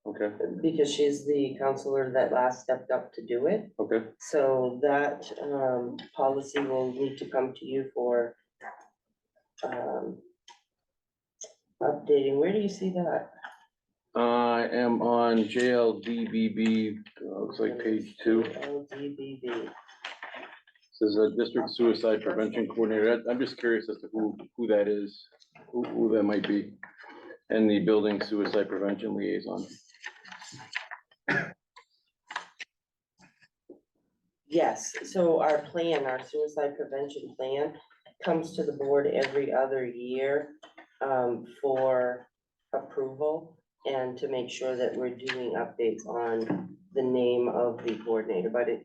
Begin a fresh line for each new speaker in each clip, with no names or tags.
Okay,
because she's the counselor that last stepped up to do it.
okay.
So that, policy will need to come to you for, updating. Where do you see that?
I am on JLDBB, looks like page 2.
LDBB.
Says a district suicide prevention coordinator. I'm just curious as to who that is, who that might be. And the building suicide prevention liaison.
Yes, so our plan, our suicide prevention plan comes to the board every other year, for approval and to make sure that we're doing updates on the name of the coordinator, but if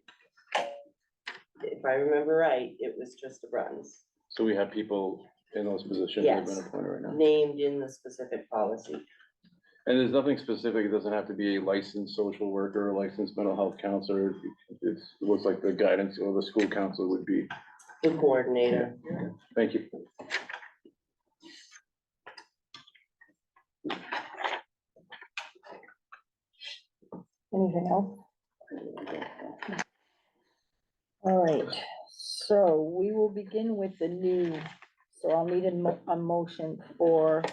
I remember right, it was Trista Bruns,
So we have people in those positions that have been
Yes.
appointed right now.
named in the specific policy.
And there's nothing specific, it doesn't have to be a licensed social worker, or licensed mental health counselor. It looks like the guidance or the school counselor would be.
The coordinator.
Thank you.
Anything else? All right, so we will begin with the new, so I'll need a motion for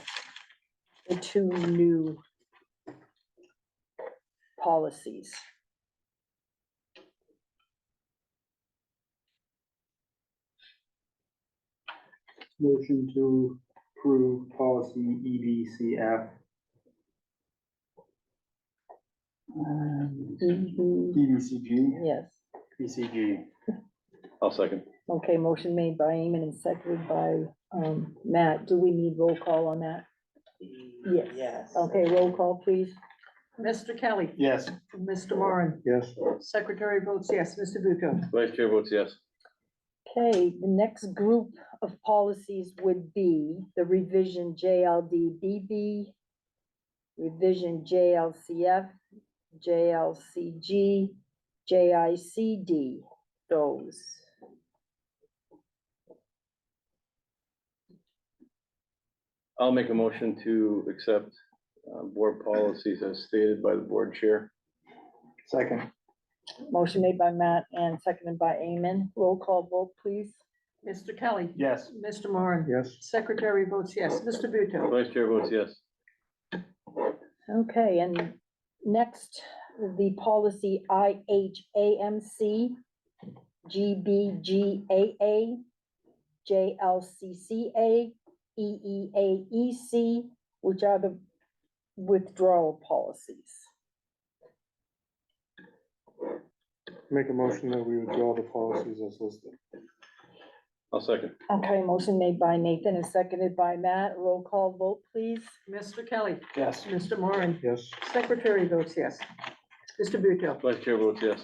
the 2 new policies.
Motion to approve policy EBCF. EBCG,
Yes,
BCG.
I'll second.
okay, motion made by Eamon and seconded by, Matt. Do we need roll call on that? Yes.
Yes.
Okay, roll call, please.
Mr. Kelly,
Yes.
Mr. Moran,
Yes.
Secretary votes yes, Mr. Bucco.
Vice chair votes yes.
Okay, the next group of policies would be the revision JLDBB, revision JLCF, JLCG, JICD, those.
I'll make a motion to accept board policies as stated by the board chair.
Second.
Motion made by Matt and seconded by Eamon. Roll call vote, please.
Mr. Kelly,
Yes.
Mr. Moran,
Yes.
Secretary votes yes, Mr. Bucco.
Vice chair votes yes.
Okay, and next, the policy IHAMC, GBGAA, JLCCA, EEAEC, which are the withdrawal policies.
Make a motion that we withdraw the policies as listed.
I'll second.
Okay, motion made by Nathan and seconded by Matt. Roll call vote, please.
Mr. Kelly,
Yes.
Mr. Moran,
Yes.
Secretary votes yes, Mr. Bucco.
Vice chair votes yes.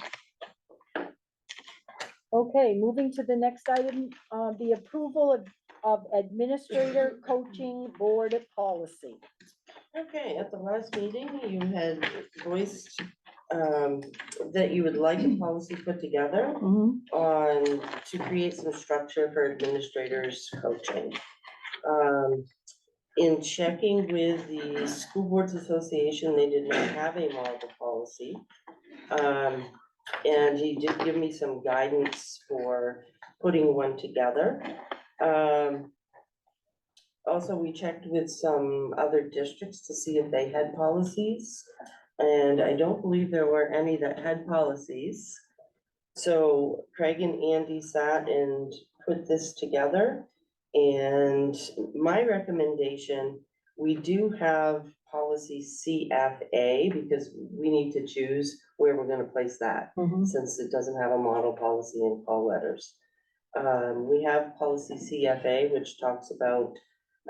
Okay, moving to the next item, the approval of administrator coaching board policy.
Okay, at the last meeting, you had voiced, that you would like a policy put together on, to create some structure for administrators coaching. In checking with the School Boards Association, they did not have a model policy. And he did give me some guidance for putting one together. Also, we checked with some other districts to see if they had policies, and I don't believe there were any that had policies. So Craig and Andy sat and put this together, and my recommendation, we do have policy CFA, because we need to choose where we're gonna place that, since it doesn't have a model policy in call letters. We have policy CFA, which talks about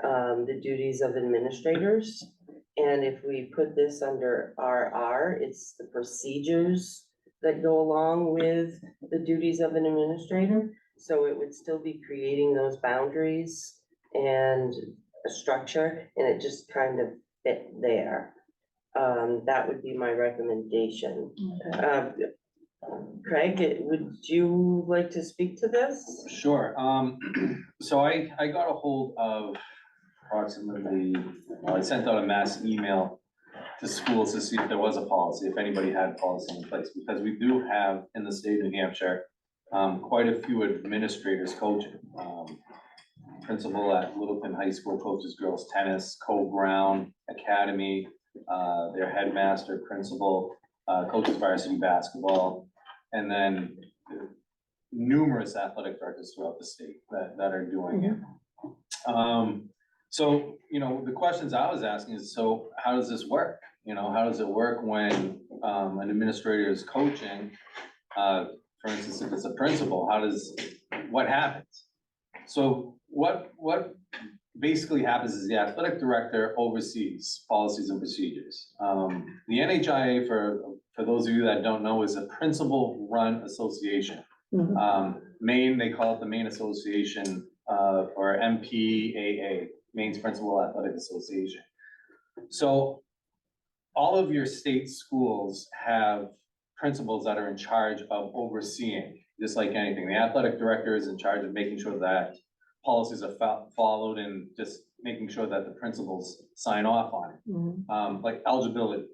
the duties of administrators. And if we put this under RR, it's the procedures that go along with the duties of an administrator. So it would still be creating those boundaries and a structure, and it just kind of fit there. That would be my recommendation. Craig, would you like to speak to this?
Sure, so I got a hold of approximately, well, I sent out a mass email to schools to see if there was a policy, if anybody had a policy in place, because we do have in the state of New Hampshire, quite a few administrators coaching. Principal at Littleton High School coaches girls tennis, Cole Brown Academy, their headmaster, principal, coaches varsity basketball, and then numerous athletic directors throughout the state that are doing it. So, you know, the questions I was asking is, so how does this work? You know, how does it work when an administrator is coaching? For instance, if it's a principal, what happens? So what basically happens is the athletic director oversees policies and procedures. The NHIA, for those of you that don't know, is a principal-run association. Maine, they call it the Maine Association, or MPAA, Maine's Principal Athletic Association. So all of your state schools have principals that are in charge of overseeing, just like anything. The athletic director is in charge of making sure that policies are followed and just making sure that the principals sign off on it. Like eligibility.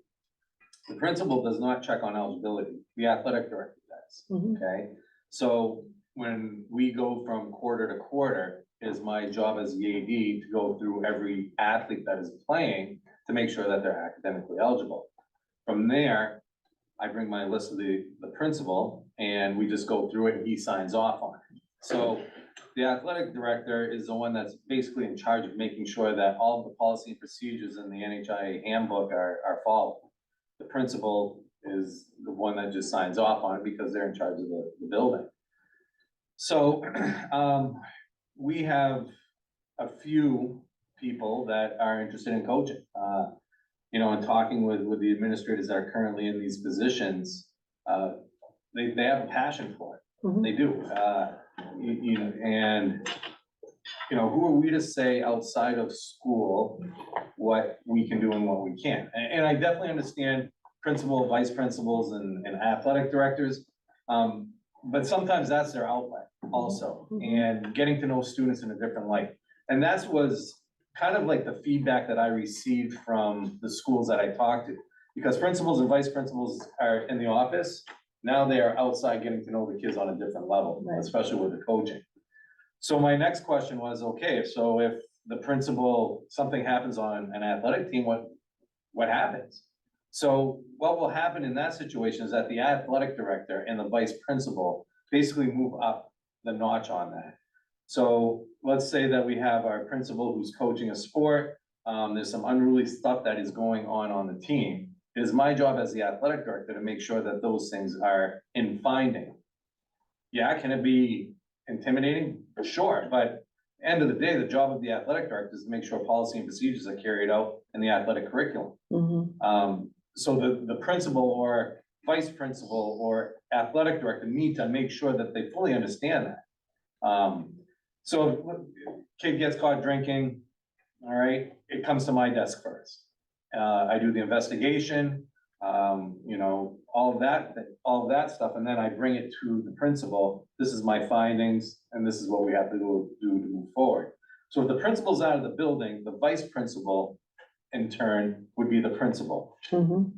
The principal does not check on eligibility, the athletic director does, okay? So when we go from quarter to quarter, it is my job as the AD to go through every athlete that is playing to make sure that they're academically eligible. From there, I bring my list of the principal and we just go through it and he signs off on it. So the athletic director is the one that's basically in charge of making sure that all of the policy and procedures in the NHIA handbook are followed. The principal is the one that just signs off on it because they're in charge of the building. So we have a few people that are interested in coaching. You know, and talking with the administrators that are currently in these positions, they have a passion for it. They do. And you know, who are we to say outside of school what we can do and what we can't? And I definitely understand principal, vice principals, and athletic directors, but sometimes that's their outlet also, and getting to know students in a different light. And that was kind of like the feedback that I received from the schools that I talked to, because principals and vice principals are in the office. Now they are outside getting to know the kids on a different level, especially with the coaching. So my next question was, okay, so if the principal, something happens on an athletic team, what happens? So what will happen in that situation is that the athletic director and the vice principal basically move up the notch on that. So let's say that we have our principal who's coaching a sport. There's some unruly stuff that is going on the team. It is my job as the athletic director to make sure that those things are in finding. Yeah, can it be intimidating? Sure, but end of the day, the job of the athletic director is to make sure policy and procedures are carried out in the athletic curriculum. So the principal or vice principal or athletic director need to make sure that they fully understand that. So if a kid gets caught drinking, all right, it comes to my desk first. I do the investigation, you know, all of that stuff, and then I bring it to the principal. This is my findings, and this is what we have to do to move forward. So if the principal's out of the building, the vice principal, in turn, would be the principal,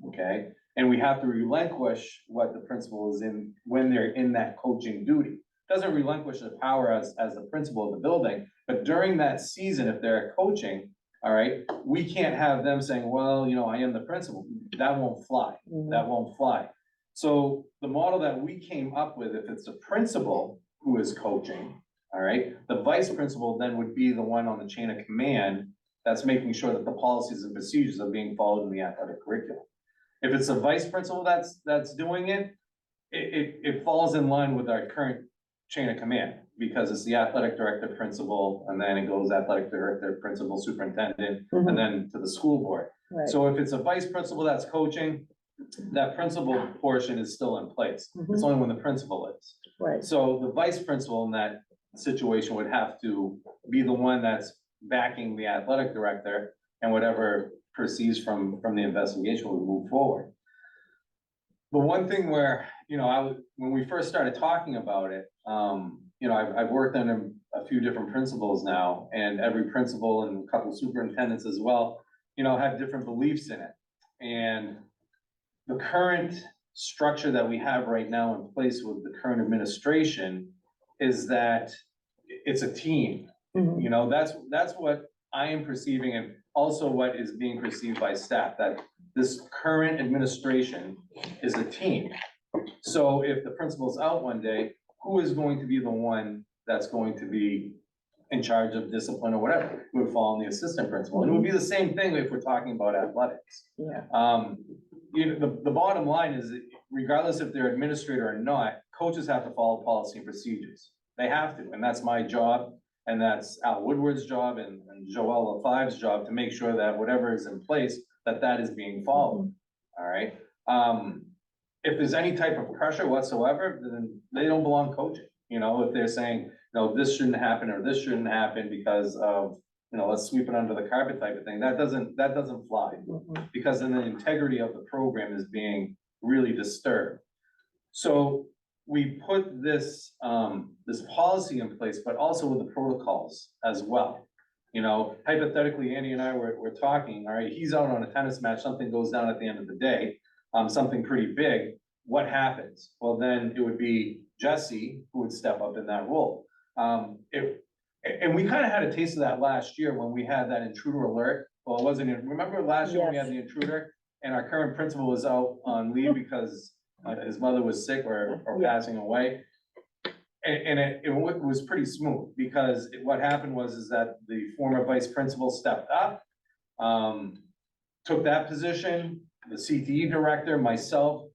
okay? And we have to relinquish what the principal is in when they're in that coaching duty. Doesn't relinquish the power as the principal of the building, but during that season, if they're coaching, all right, we can't have them saying, well, you know, I am the principal. That won't fly. That won't fly. So the model that we came up with, if it's the principal who is coaching, all right, the vice principal then would be the one on the chain of command that's making sure that the policies and procedures are being followed in the athletic curriculum. If it's a vice principal that's doing it, it falls in line with our current chain of command, because it's the athletic director, principal, and then it goes athletic director, principal, superintendent, and then to the school board. So if it's a vice principal that's coaching, that principal portion is still in place. It's only when the principal is. So the vice principal in that situation would have to be the one that's backing the athletic director, and whatever proceeds from the investigation would move forward. The one thing where, you know, when we first started talking about it, you know, I've worked under a few different principals now, and every principal and a couple superintendents as well, you know, have different beliefs in it. And the current structure that we have right now in place with the current administration is that it's a team.
Mhm.
You know, that's what I am perceiving, and also what is being perceived by staff, that this current administration is a team. So if the principal's out one day, who is going to be the one that's going to be in charge of discipline or whatever? It would fall on the assistant principal, and it would be the same thing if we're talking about athletics.
Yeah.
You know, the bottom line is, that regardless if they're administrator or not, coaches have to follow policy and procedures. They have to, and that's my job, and that's Al Woodward's job and Joella Five's job, to make sure that whatever is in place, that is being followed, all right? If there's any type of pressure whatsoever, then they don't belong coaching. You know, if they're saying, no, this shouldn't happen, or this shouldn't happen because of, you know, let's sweep it under the carpet type of thing, that doesn't fly.
Mhm.
Because then the integrity of the program is being really disturbed. So we put this, this policy in place, but also with the protocols as well. You know, hypothetically, Andy and I were talking, all right, he's out on a tennis match, something goes down at the end of the day, something pretty big, what happens? Well, then it would be Jesse who would step up in that role. And we kind of had a taste of that last year when we had that intruder alert. Well, it wasn't, remember last year when we had the intruder and our current principal was out on leave because his mother was sick or
Yeah.
passing away? And it was pretty smooth, because what happened is that the former vice principal stepped up, took that position, the CTE director, myself,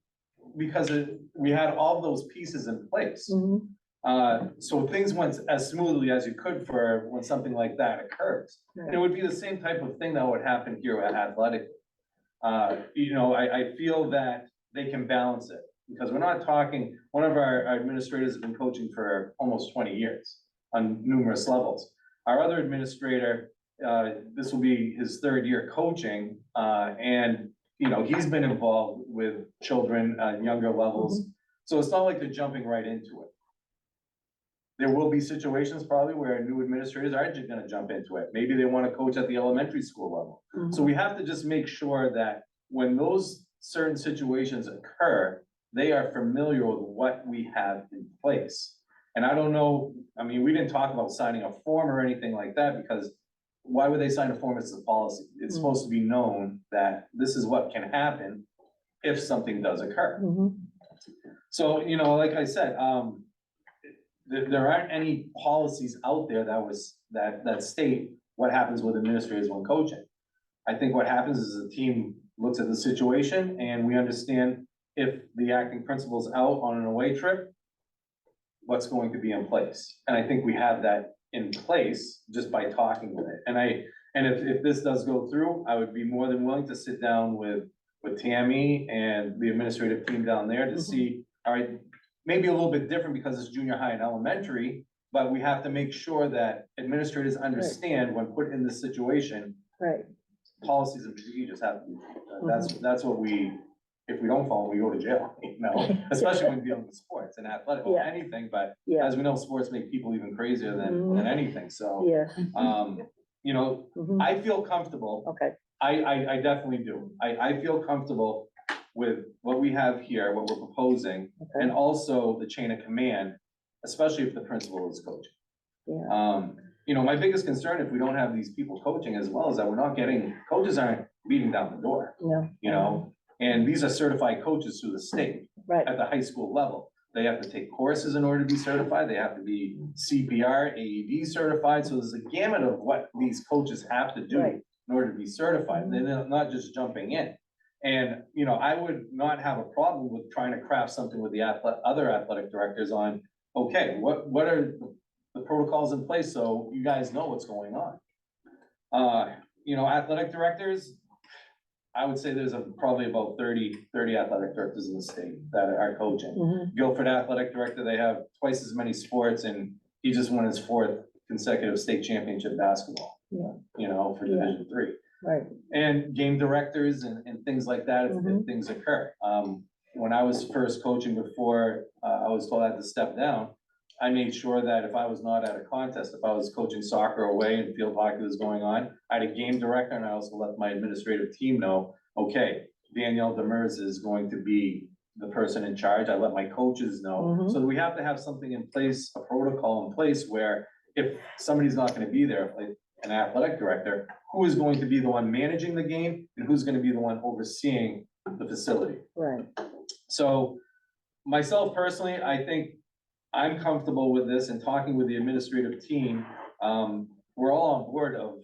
because we had all those pieces in place.
Mhm.
So things went as smoothly as you could for when something like that occurs. And it would be the same type of thing that would happen here at Athletic. You know, I feel that they can balance it, because we're not talking, one of our administrators has been coaching for almost 20 years on numerous levels. Our other administrator, this will be his third year coaching, and, you know, he's been involved with children at younger levels. So it's not like they're jumping right into it. There will be situations probably where new administrators are just gonna jump into it. Maybe they wanna coach at the elementary school level. So we have to just make sure that when those certain situations occur, they are familiar with what we have in place. And I don't know, I mean, we didn't talk about signing a form or anything like that, because why would they sign a form? It's a policy. It's supposed to be known that this is what can happen if something does occur.
Mhm.
So, you know, like I said, there aren't any policies out there that state what happens with administrators when coaching. I think what happens is the team looks at the situation and we understand if the acting principal's out on an away trip, what's going to be in place. And I think we have that in place just by talking with it. And if this does go through, I would be more than willing to sit down with Tammy and the administrative team down there to see, all right, maybe a little bit different because it's junior high and elementary, but we have to make sure that administrators understand when put in this situation,
Right.
policies and procedures have to be, that's what if we don't follow, we go to jail, you know, especially when dealing with sports and athletic, or
Yeah.
anything, but
Yeah.
as we know, sports make people even crazier than anything, so.
Yeah.
You know,
Mhm.
I feel comfortable,
Okay.
I definitely do, I feel comfortable with what we have here, what we're proposing,
Okay.
and also the chain of command, especially if the principal is coaching.
Yeah.
You know, my biggest concern, if we don't have these people coaching as well, is that we're not getting, coaches aren't beating down the door,
Yeah.
you know? And these are certified coaches through the state
Right.
at the high school level. They have to take courses in order to be certified, they have to be CPR, AED certified, so there's a gamut of what these coaches have to do
Right.
in order to be certified, they're not just jumping in. And, you know, I would not have a problem with trying to craft something with the other athletic directors on, okay, what are the protocols in place so you guys know what's going on? You know, athletic directors, I would say there's probably about 30 athletic directors in the state that are coaching.
Mhm.
Guilford Athletic Director, they have twice as many sports, and he just won his 4th consecutive state championship basketball.
Yeah.
You know, for
Yeah.
Division III.
Right.
And game directors and things like that, if
Mhm.
things occur. When I was first coaching before, I was told I had to step down, I made sure that if I was not at a contest, if I was coaching soccer away and field hockey was going on, I had a game director, and I also let my administrative team know, okay, Danielle Demers is going to be the person in charge. I let my coaches know.
Mhm.
So we have to have something in place, a protocol in place where if somebody's not gonna be there, like an athletic director, who is going to be the one managing the game and who's gonna be the one overseeing the facility?
Right,
So myself personally, I think I'm comfortable with this and talking with the administrative team. We're all on board of,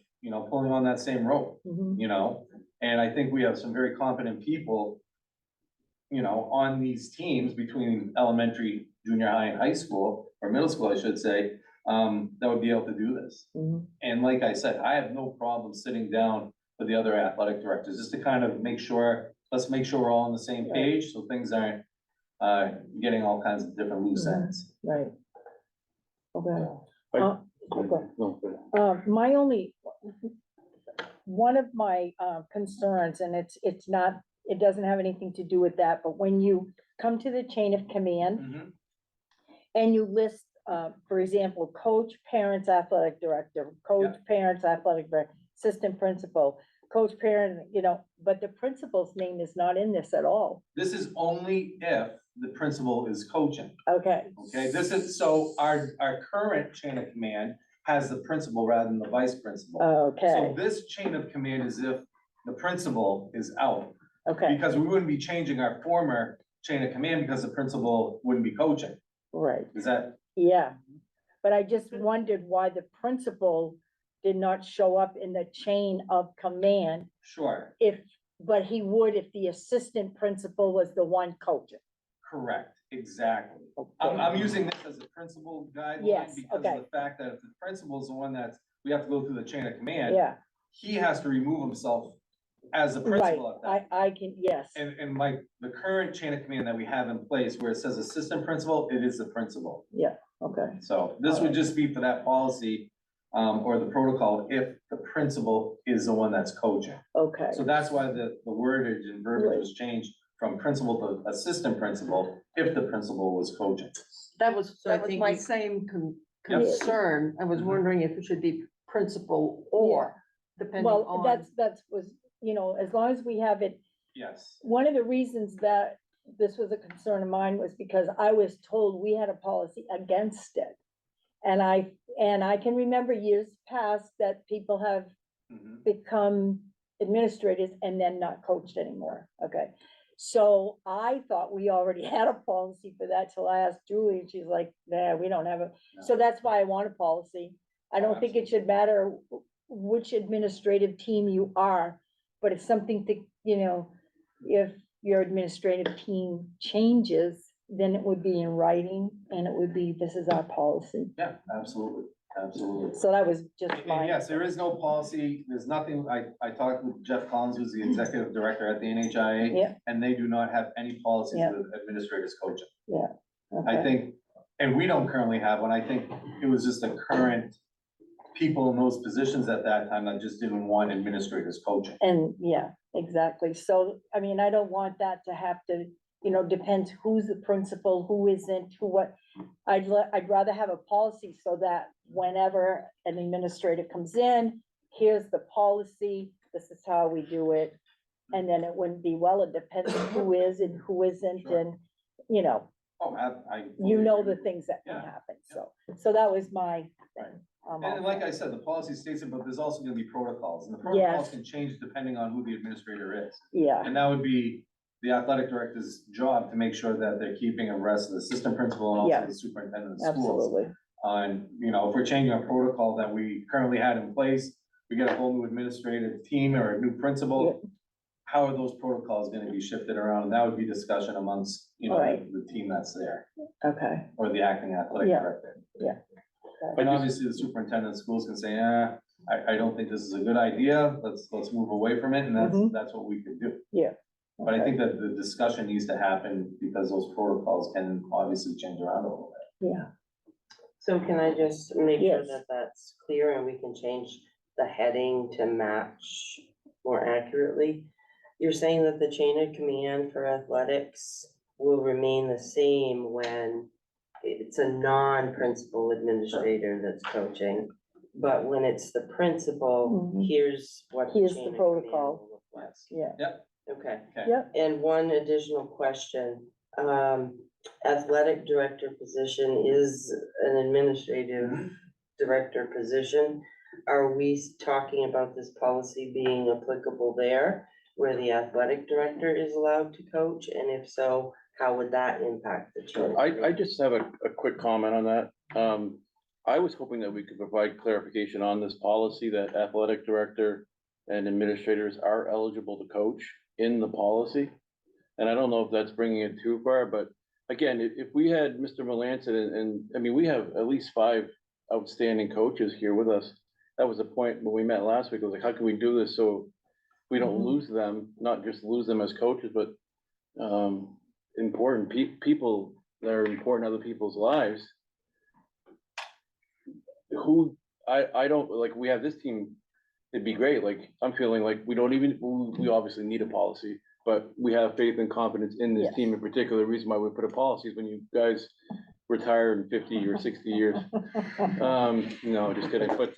pulling on that same rope,
mhm,
and I think we have some very competent people, on these teams between elementary, junior high and high school, or middle school, I should say, that would be able to do this.
mhm.
And like I said, I have no problem sitting down with the other athletic directors, just to kind of let's make sure we're all on the same page, so things aren't getting all kinds of different loose
Mhm.
ends.
Right. Okay.
I-
Uh, okay.
No, go ahead.
My only, one of my concerns, and it's not, it doesn't have anything to do with that, but when you come to the chain of command
Mhm.
and you list, for example, coach, parents, athletic director, coach, parents, athletic director, assistant principal, coach, parent, but the principal's name is not in this at all.
This is only if the principal is coaching,
Okay.
okay? So our current chain of command has the principal rather than the vice principal. So
Okay,
this chain of command is if the principal is out,
okay,
because we wouldn't be changing our former chain of command because the principal wouldn't be coaching.
right,
Is that,
yeah. But I just wondered why the principal did not show up in the chain of command
sure,
but he would if the assistant principal was the one coaching.
correct, exactly.
Okay.
I'm using this as a principal guideline
Yes,
because
okay.
of the fact that if the principal is the one we have to go through the chain of command,
Yeah,
he has to remove himself as a
right,
principal at that.
I can, yes,
And the current chain of command that we have in place where it says assistant principal, it is the principal.
okay,
So this would just be for that policy, or the protocol if the principal is the one that's coaching.
okay,
So that's why the wordage and verbiage was changed from principal to assistant principal if the principal was coaching.
That was,
So I
that was
think
my
we-
same
Yep.
concern. I was
Mhm.
wondering if it should be principal or depending
well,
on.
that's was, as long as we have it,
Yes,
one of the reasons that this was a concern of mine was because I was told we had a policy against it. And I can remember years past that people have
mhm.
become administrators and then not coached anymore, okay? So I thought we already had a policy for that till I asked Julie, and she's like, nah, we don't have a, so that's why I want a policy. I don't think it should matter which administrative team you are, but it's something to, if your administrative team changes, then it would be in writing and it would be, this is our policy.
Yeah, absolutely, absolutely.
So that was just
And
my,
yes, there is no policy, there's nothing, I talked with Jeff Collins, who's the executive director at the NHIA.
Yeah.
And they do not have any policies
Yeah.
with administrators coaching. I
okay,
think, and we don't currently have one, I think it was just the current people in those positions at that time that just didn't want administrators coaching.
and yeah, exactly. So, I mean, I don't want that to have to, depends who's the principal, who isn't, who what. I'd rather have a policy so that whenever an administrator comes in, here's the policy, this is how we do it. And then it wouldn't be, well, it depends on who is and who isn't,
Sure.
and,
Oh, I.
the things that can
Yeah.
happen, so that was my
Right.
thing.
And like I said, the policy states it, but there's also gonna be protocols, and the protocols
Yes.
can change depending on who the administrator is.
Yeah,
And that would be the athletic director's job to make sure that they're keeping abreast of the assistant principal and
Yeah.
also the superintendent of schools.
absolutely,
On, if we're changing a protocol that we currently had in place, we get a whole new administrative team or a new principal. How are those protocols gonna be shifted around? And that would be discussion amongst,
Right.
the team that's there,
okay,
or the acting athletic
Yeah.
director.
Yeah.
And obviously, the superintendent of schools can say, I don't think this is a good idea, let's move away from it, and
Mhm.
that's what we could do.
yeah.
But I
okay,
think that the discussion needs to happen because those protocols can obviously change around a little bit.
Yeah,
So can I just make sure
Yes.
that that's clear and we can change the heading to match more accurately? You're saying that the chain of command for athletics will remain the same when it's a non-principal administrator that's coaching, but when it's the principal,
Mhm.
here's what.
Here's the
chain of command
protocol.
will look like.
yeah.
Yep.
Okay.
Okay.
Yep.
And one additional question, athletic director position is an administrative director position. Are we talking about this policy being applicable there, where the athletic director is allowed to coach? And if so, how would that impact the chain?
I just have a quick comment on that. I was hoping that we could provide clarification on this policy that athletic director and administrators are eligible to coach in the policy. And I don't know if that's bringing it too far, but again, if we had Mr. Melanson and, I mean, we have at least 5 outstanding coaches here with us. That was the point when we met last week. I was like, how can we do this so we don't
Mhm.
lose them, not just lose them as coaches, but important people that are important in other people's lives. I don't, like, we have this team, it'd be great, like, I'm feeling like we don't even, we obviously need a policy, but we have faith and confidence in this
Yes.
team in particular. The reason why we put a policy is when you guys retire in 50 or 60 years. No, just kidding, but,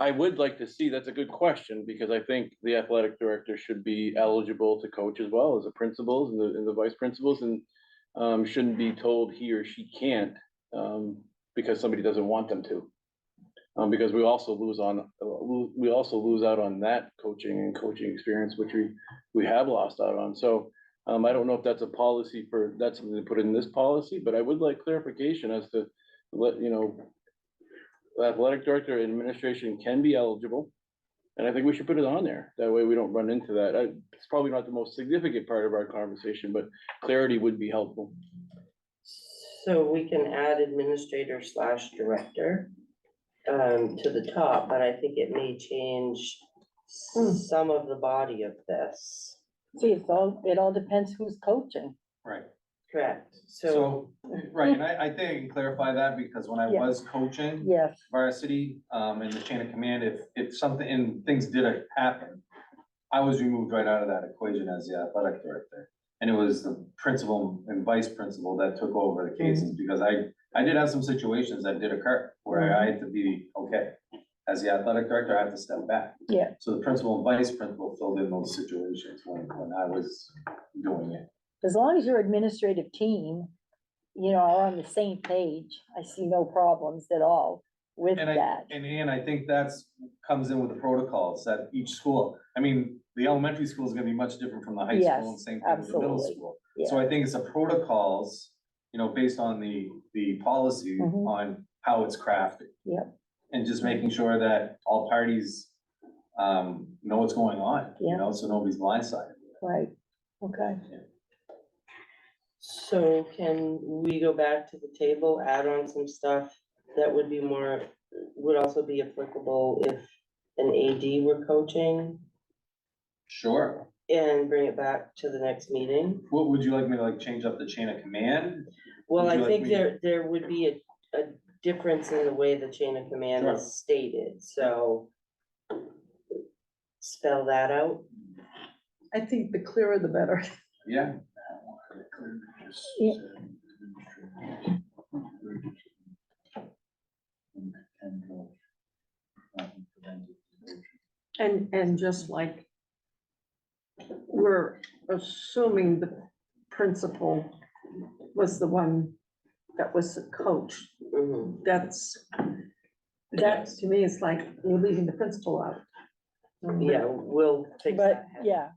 I would like to see, that's a good question, because I think the athletic director should be eligible to coach as well as the principals and the vice principals, and shouldn't be told he or she can't, because somebody doesn't want them to. Because we also lose out on that coaching experience, which we have lost out on. So, I don't know if that's a policy that's something to put in this policy, but I would like clarification as to athletic director and administration can be eligible. And I think we should put it on there. That way we don't run into that. It's probably not the most significant part of our conversation, but clarity would be helpful.
So we can add administrator / director to the top, but I think it may change some of the body of this.
See, it all depends who's coaching.
Right.
Correct, so,
So, right, and I think I can clarify that because when I
Yeah.
was coaching
Yes,
varsity, in the chain of command, if something, and things did happen, I was removed right out of that equation as the athletic director. And it was the principal and vice principal that took over the cases, because I did have some situations that did occur where I had to be, okay, as the athletic director, I have to step back.
Yeah.
So the principal and vice principal filled in those situations when I was doing it.
as long as your administrative team, are on the same page, I see no problems at all with
And
that.
I think comes in with the protocols that each school, I mean, the elementary school is gonna be much different from the high school and
Yes,
same thing with the middle
absolutely.
school.
Yeah.
So I think it's the protocols, based on the policy
Mhm.
on how it's crafted.
Yep.
And just making sure that all parties, know what's going on,
Yeah.
so nobody's blindsided.
Right, okay.
so can we go back to the table, add on some stuff that would also be applicable if an AD were coaching,
Sure.
and bring it back to the next meeting?
What would you like me to change up the chain of command?
Well,
Would you
I
like
think
me-
there would be a difference in the way the chain of command
Sure.
is stated, so spell that out.
I think the clearer the better.
Yeah.
Yeah.
And just like we're assuming the principal was the one that was the coach,
Mhm.
that to me is like you're leaving the principal out.
Yeah, we'll fix
But,
that.
yeah,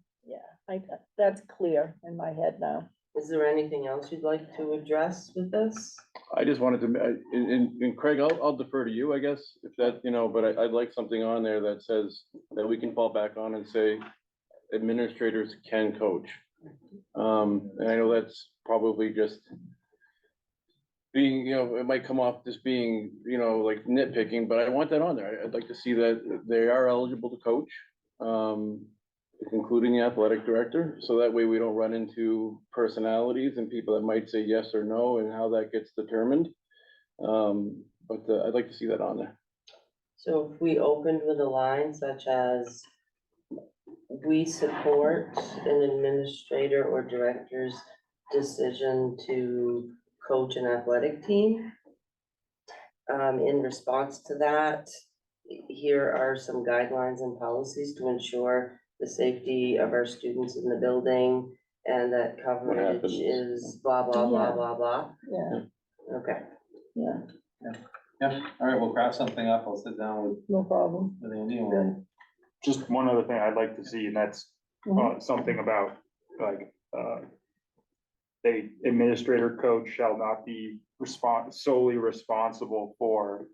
that's clear in my head now.
Is there anything else you'd like to address with this?
I just wanted to, and Craig, I'll defer to you, I guess, if that, but I'd like something on there that says that we can fall back on and say administrators can coach. And I know that's probably just being, it might come off just being, like nitpicking, but I want that on there. I'd like to see that they are eligible to coach, including the athletic director, so that way we don't run into personalities and people that might say yes or no and how that gets determined. But I'd like to see that on there.
So if we opened with a line such as, we support an administrator or director's decision to coach an athletic team. In response to that, here are some guidelines and policies to ensure the safety of our students in the building, and that coverage
happens?
is blah, blah, blah,
Yeah.
blah, blah.
Yeah,
Okay,
yeah,
Yeah, all right, we'll craft something up. I'll sit down
no problem.
with Andy and we'll.
Just one other thing I'd like to see, and that's, something about, like, the administrator coach shall not be solely responsible for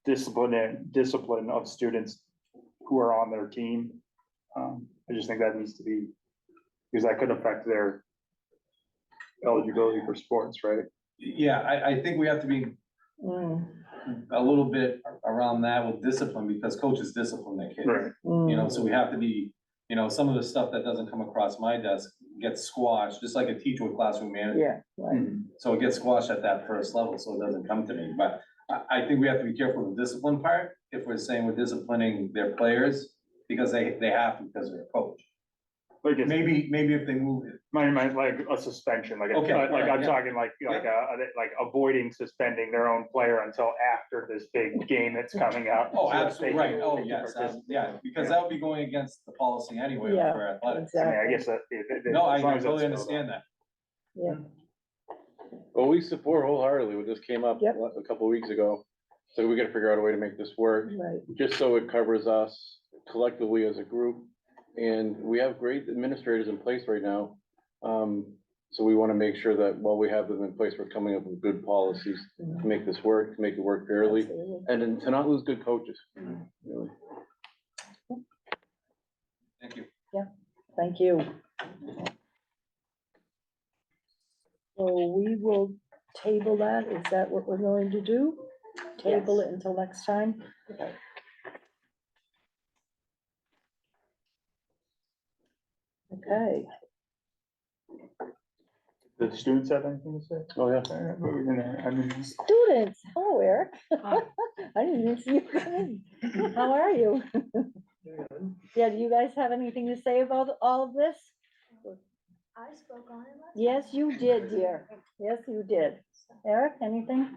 discipline of students who are on their team. I just think that needs to be, because that could affect their eligibility for sports, right?
Yeah, I think we have to be
Mm,
a little bit around that with discipline, because coaches discipline their kids.
Right.
You know,
mm,
so we have to be, you know, some of the stuff that doesn't come across my desk gets squashed, just like a teacher with classroom management.
yeah, right,
So it gets squashed at that first level, so it doesn't come to me, but I think we have to be careful with the discipline part, if we're saying we're disciplining their players, because they have to, because they're a coach.
Like, it's,
Maybe if they move it.
like a suspension, like,
Okay,
like,
alright,
I'm
yeah.
talking like avoiding suspending their own player until after this big game that's coming up.
Oh,
so that they
absolutely, right,
can-
oh,
they can
yes,
participate.
yeah, because that would be going against the policy anyway
Yeah,
for athletics.
I mean, I
exactly,
guess that.
No, I
as long as that's
totally
spelled
understand that.
yeah,
Well, we support wholeheartedly what just came up
Yep.
a couple of weeks ago. So we gotta figure out a way to make this work,
right,
just so it covers us collectively as a group. And we have great administrators in place right now. So we wanna make sure that while we have them in place, we're coming up with good policies to make this work, to make it work fairly,
absolutely.
and then to not lose good coaches. Really.
Thank you.
Thank you. So we will table that, is that what we're going to do? Table it until next time? Okay,
The students have anything to say?
Oh, yeah.
I mean,
students, hello Eric.
Hi.
I didn't even see you come in. How are you? Yeah, do you guys have anything to say about all of this?
I spoke on it last.
Yes, you did, dear. Yes, you did. Eric, anything?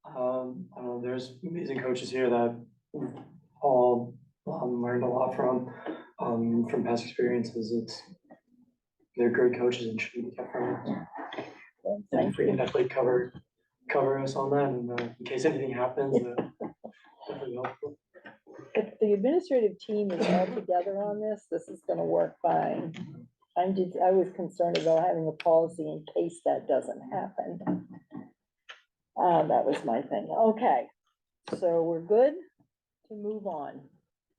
I don't know, there's amazing coaches here that we've all learned a lot from past experiences. They're great coaches and should be kept from it. And
Thank
if we can
you.
definitely cover us on that, and in case anything happens, definitely helpful.
If the administrative team is all together on this, this is gonna work fine. I was concerned about having a policy in case that doesn't happen. That was my thing. Okay, so we're good to move on.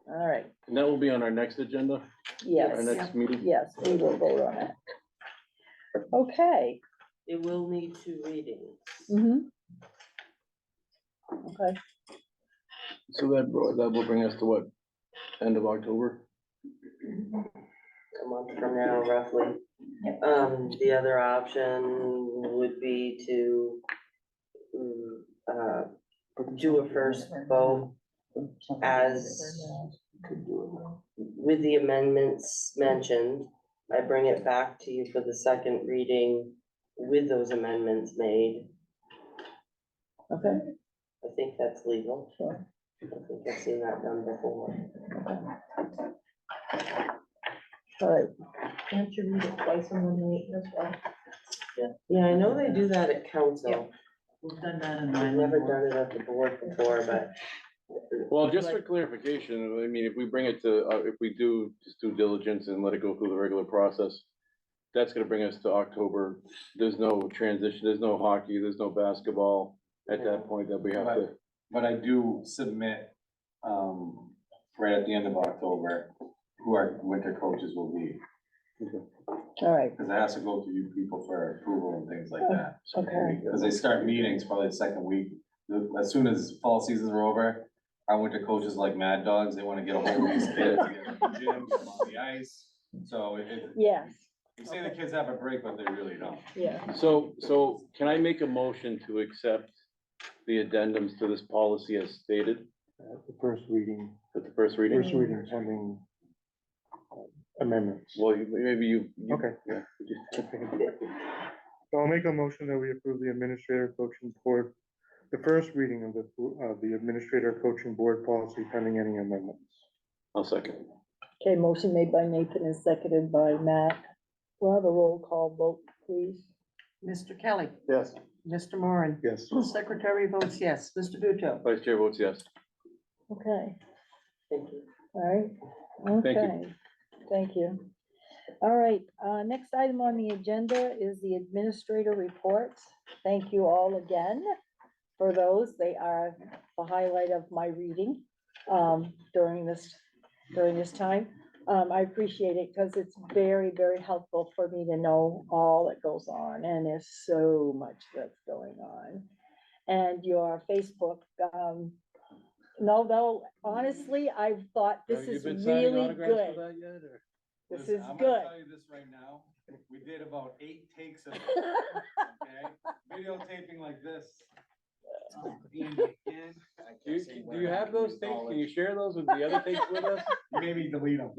All right,
And that will be on our next agenda, our
yes,
next meeting.
yes, we will vote on that. Okay.
it will need 2 readings.
Mhm. Okay,
So that will bring us to what, end of October?
A month from now, roughly. The other option would be to do a first vote as with the amendments mentioned. I bring it back to you for the second reading with those amendments made.
okay,
I think that's legal.
sure.
I think I've seen that done before.
All right,
Can't you read it twice in one meeting as well?
Yeah, I know they do that at council.
We've done that in
I've
mine.
never done it at the board before, but
Well, just for clarification, I mean, if we bring it to, if we do just due diligence and let it go through the regular process, that's gonna bring us to October. There's no transition, there's no hockey, there's no basketball at that point that we have to.
But I do submit, right at the end of October, who our winter coaches will be,
all right,
because it has to go through you people for approval and things like that.
okay.
Because they start meetings probably the second week, as soon as fall seasons are over, our winter coaches like mad dogs, they wanna get a hold of these kids, get them in the gym, get them on the ice. So
Yes,
you say the kids have a break, but they really don't.
yeah,
So can I make a motion to accept the addendums to this policy as stated
the first reading,
at the first reading?
pending amendments.
Well, maybe you.
Okay.
Yeah.
So I'll make a motion that we approve the administrator coaching board, the first reading of the administrator coaching board policy pending any amendments.
I'll second.
Okay, motion made by Nathan and seconded by Matt. We'll have a roll call vote, please.
Mr. Kelly,
Yes.
Mr. Moran.
Yes.
Secretary votes yes. Mr. Bujo.
Vice Chair votes yes.
Okay,
Thank you.
all right,
Thank you.
okay, thank you. All right, next item on the agenda is the administrator reports. Thank you all again for those. They are the highlight of my reading during this time. I appreciate it because it's very, very helpful for me to know all that goes on, and there's so much that's going on. And your Facebook, though, honestly, I've thought this
Have you
is
been signing
really
autographs for
good.
that yet, or?
This
Listen,
is
I'm
good.
gonna tell you this right now, we did about 8 takes of it, okay? Videotaping like this.
Do you have those tapes? Can you share those with the other tapes with us?
Maybe delete them.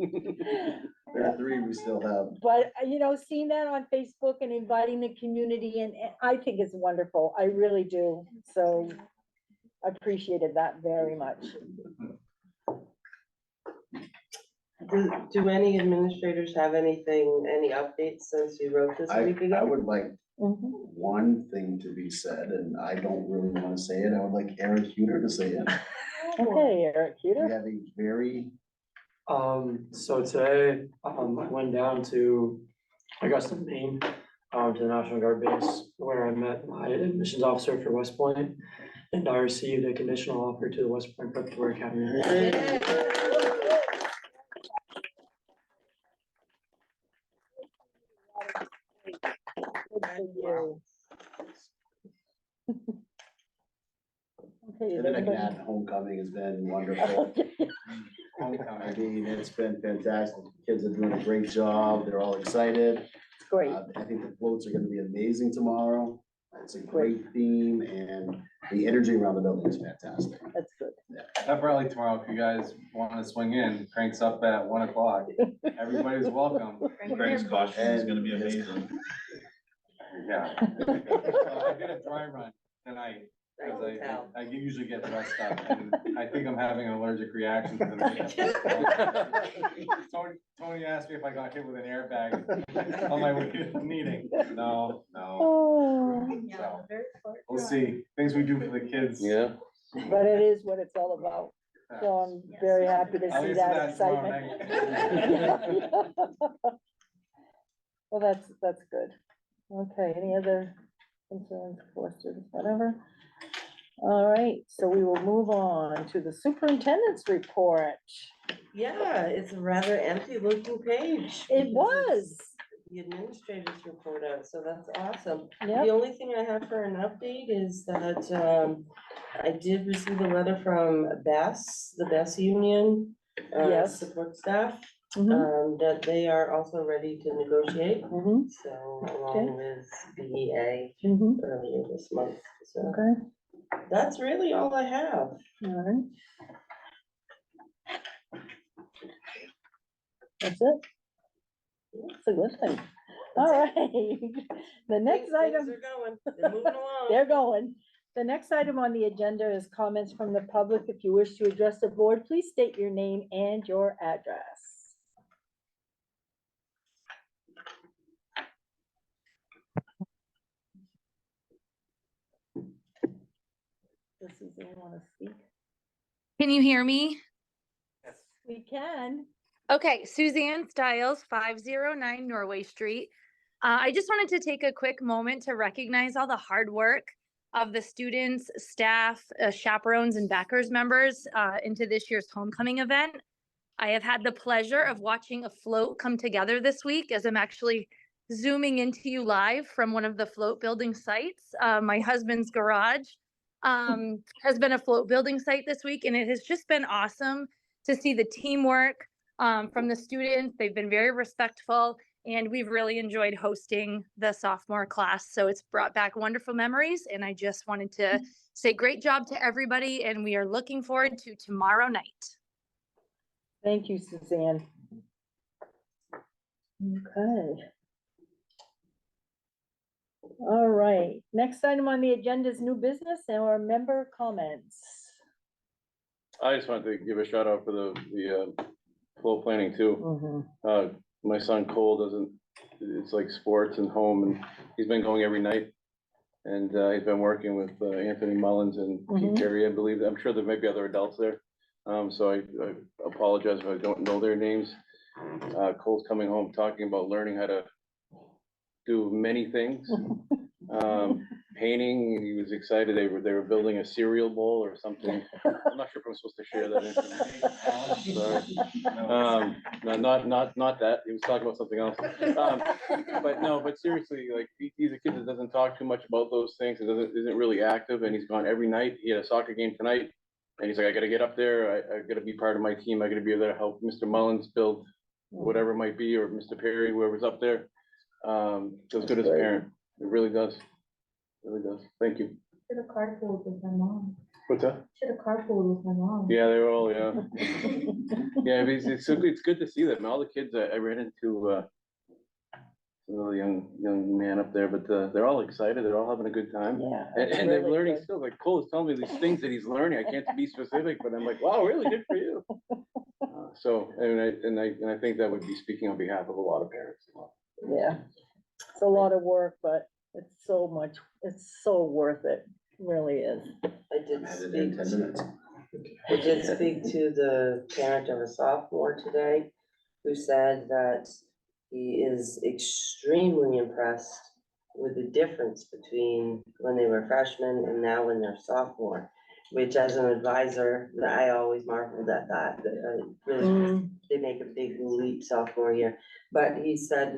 There are 3 we still have.
But, seeing that on Facebook and inviting the community, and I think it's wonderful. I really do. So I appreciated that very much.
Do any administrators have anything, any updates since you wrote this a week
I
ago?
would like
Mhm.
one thing to be said, and I don't really wanna say it. I would like Eric Huter to say it.
Okay, Eric,
We
Peter.
have a very,
So today, I went down to Augusta, Maine, to the National Guard base, where I met my admissions officer for West Point, and I received a conditional offer to the West Point Preparatory Academy.
Good for you. Okay,
and then I can
everybody-
add homecoming has been wonderful.
Homecoming.
I mean, it's been fantastic. Kids are doing a great job. They're all excited.
It's great.
I think the floats are gonna be amazing tomorrow. It's a great theme and the energy around the building is fantastic.
That's good.
Pep rally tomorrow, if you guys wanna swing in, cranks up at 1 o'clock. Everybody's welcome.
Greg's caution
is gonna be amazing. Yeah. I did a dry run tonight, cause I usually get dressed up, and I think I'm having an allergic reaction to the. Tony asked me if I got hit with an airbag on my way to the meeting. No.
Oh,
So, we'll see, things we do for the kids.
Yeah.
but it is what it's all about. So I'm very happy to
I'll
see
answer
that
that tomorrow
excitement. Well, that's good. Okay, any other concerns, questions, whatever? All right, so we will move on to the superintendent's report.
Yeah, it's a rather empty looking page.
It
because
was,
it's The administrators report out, so that's awesome.
yep,
The only thing I have for an update is that, I did receive a letter from BES, the BES union,
Yes.
support staff,
mhm,
that they are also ready to negotiate,
mhm,
so along with BEA
mhm,
earlier this month, so
okay,
that's really all I have.
all right. That's it? That's a good thing. All right, the next
Things
item.
are going, they're moving along.
They're going. The next item on the agenda is comments from the public. If you wish to address the board, please state your name and your address. Does Suzanne want to speak?
Can you hear me?
We can.
Okay, Suzanne Stiles, 509 Norway Street. I just wanted to take a quick moment to recognize all the hard work of the students, staff, chaperones, and backers members into this year's homecoming event. I have had the pleasure of watching a float come together this week as I'm actually zooming into you live from one of the float building sites. My husband's garage has been a float building site this week, and it has just been awesome to see the teamwork from the students. They've been very respectful, and we've really enjoyed hosting the sophomore class. So it's brought back wonderful memories, and I just wanted to say great job to everybody, and we are looking forward to tomorrow night.
Thank you, Suzanne. Okay. All right, next item on the agenda is new business and our member comments.
I just wanted to give a shout out for the flow planning too.
Mhm.
My son Cole it's like sports and home, and he's been going every night. And, he's been working with, Anthony Mullins and Pete
Mhm.
Terry, I believe. I'm sure there may be other adults there. So I apologize if I don't know their names. Cole's coming home talking about learning how to do many things. Painting, he was excited. They were building a cereal bowl or something. I'm not sure if I'm supposed to share that information. Sorry. Not that. He was talking about something else. But seriously, like, he's a kid that doesn't talk too much about those things and isn't really active, and he's gone every night. He had a soccer game tonight, and he's like, I gotta get up there. I gotta be part of my team. I gotta be there to help Mr. Mullins build whatever it might be, or Mr. Perry, whoever's up there. Feels good as a
Great.
parent. It really does. It really does. Thank you.
Should have carpooled with my mom.
What's that?
Should have carpooled with my mom.
Yeah, they were all, yeah. Yeah, it's good to see them. All the kids, I ran into, a little young man up there, but, they're all excited. They're all having a good time.
Yeah.
And they're
really
learning
good.
skills. Like Cole is telling me these things that he's learning. I can't be specific, but I'm like, wow, really good for you. And I think that would be speaking on behalf of a lot of parents.
Yeah, it's a lot of work, but it's so worth it, really is.
I did
Had it in
speak
10
to,
minutes.
I did speak to the parent of a sophomore today, who said that he is extremely impressed with the difference between when they were freshmen and now when they're sophomore. Which, as an advisor, I always marveled at that, really, they make a big leap sophomore year. But he said,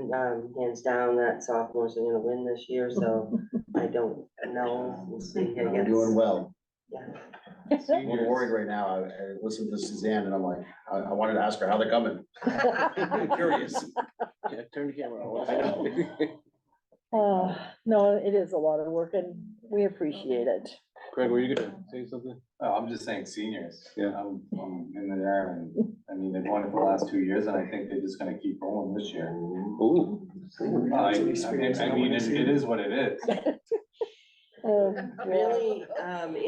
hands down, that sophomores are gonna win this year, so I don't know, we'll see, I
We're
guess.
doing well.
Yeah.
I'm worried right now. I listened to Suzanne and I'm like, I wanted to ask her how they're coming. I'm curious.
Yeah, turn the camera on.
No, it is a lot of work and we appreciate it.
Craig, were you gonna say something?
Oh, I'm just saying seniors.
Yeah.
I'm in there and, I mean, they've won it the last 2 years and I think they're just gonna keep rolling this year.
Ooh.
I mean, it is what it is.
Really,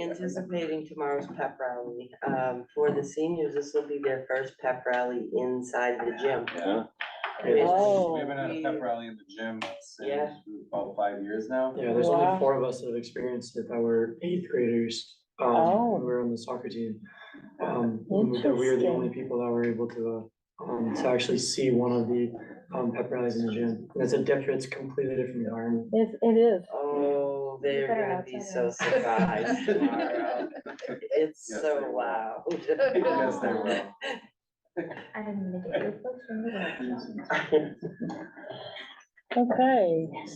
anticipating tomorrow's pep rally. For the seniors, this will be their first pep rally inside the gym.
Yeah.
Oh.
We haven't had a pep rally in the gym
Yeah.
since about 5 years now.
Yeah, there's
Wow.
only 4 of us that have experienced it that were 8th graders.
Oh.
When we were on the soccer team. That we were the only people that were able to actually see one of the pep rallies in the gym. And it's a completely different environment.
It is.
Oh, they're gonna be so surprised tomorrow. It's
Yes,
so
they will.
loud.
Yes, they will.
I didn't make it through folks from the
Okay. Is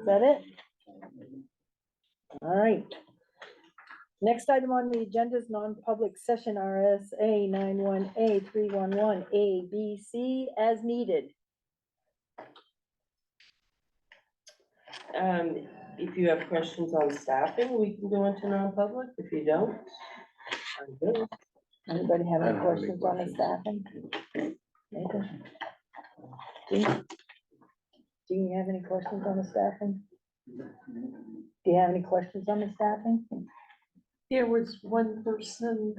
that it? All right. Next item on the agenda is non-public session RSA 91A 311 A, B, C as needed.
If you have questions on staffing, we can go into non-public. If you don't, I'm good.
Anybody have
I
any
don't have any
questions on the
questions.
staffing? Nathan? Do you have any questions on the staffing? Do you have any questions on the staffing?
There was one person,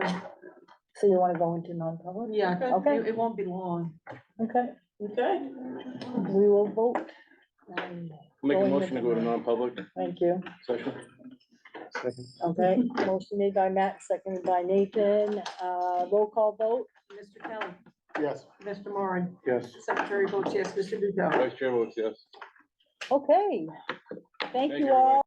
So you want to go into non-public?
yeah,
Okay.
it won't be long.
Okay,
Okay.
we will vote. and
Make a
go
motion to
into
go to non-public
Thank you.
session.
Okay, motion made by Matt, seconded by Nathan. Roll call vote.
Mr. Kelly,
Yes.
Mr. Moran,
Yes.
Secretary votes yes, Mr. Duco.
Vice Chair votes yes.
Okay. Thank
Thank
you
you,
all.